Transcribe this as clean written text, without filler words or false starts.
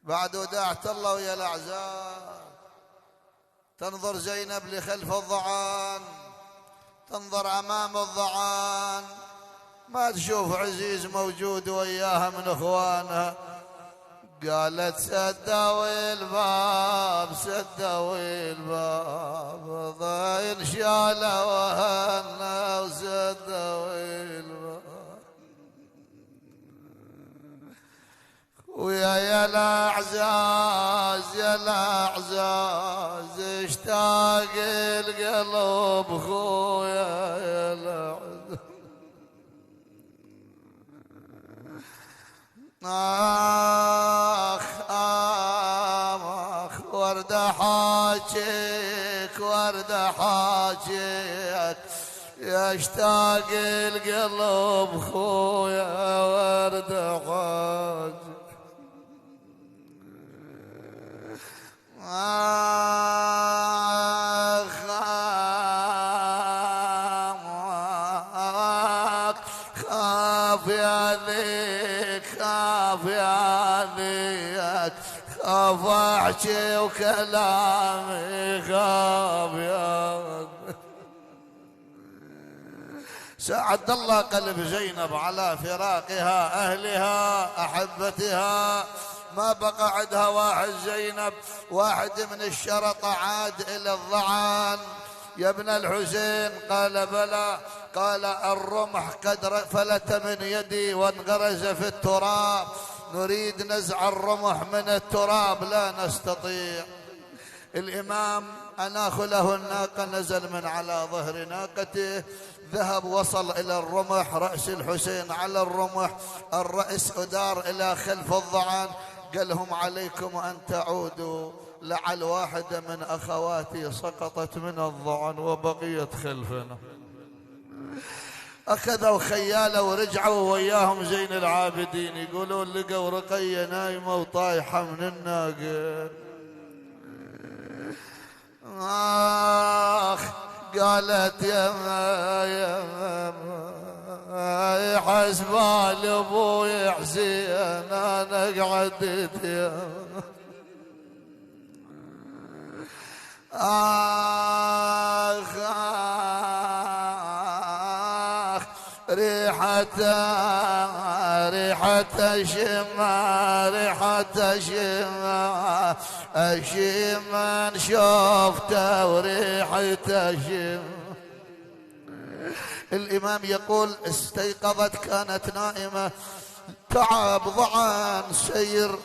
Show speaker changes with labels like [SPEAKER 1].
[SPEAKER 1] بعد وداعة الله ويا الأعزاب. تنظر زينب لخلف الضعان، تنظر أمام الضعان، ما تشوف عزيز موجود وياها من إخوانها. قالت سدوا الباب سدوا الباب، ضايل شالوا وهنا وسدوا الباب. ويا الأعزاز يا الأعزاز اشتاق القلب خويا يا الأعزاز. آخ آخ ورد حاجك ورد حاجك يشتاق القلب خويا ورد حاجك. آخ خاف يا ذيك خاف يا ذيك خاف احكي وكلامي خاف يا سعد الله قلب زينب على فراقها أهلها أحبتها. ما بقى عندها واحد زينب. واحد من الشرطة عاد إلى الضعان: يا ابن الحسين. قال بلى. قال الرمح قد فلت من يدي وانغرز في التراب، نريد نزع الرمح من التراب لا نستطيع. الإمام أناخ له الناقة، نزل من على ظهر ناقته، ذهب وصل إلى الرمح، رأس الحسين على الرمح، الرأس أدار إلى خلف الضعان. قال لهم عليكم أن تعودوا، لعل واحدة من أخواتي سقطت من الضعن وبقيت خلفنا. أخذوا خيالة ورجعوا وياهم زين العابدين، يقولون لقوا رقية نايمة وطايحة من الناقة. آخ قالت يا ما حسبال ابوي حسين انا قعدت يا آخ آخ ريحة شما ريحة شما أشما شوفته وريحة شما. الإمام يقول استيقظت كانت نائمة، تعب ضعان سير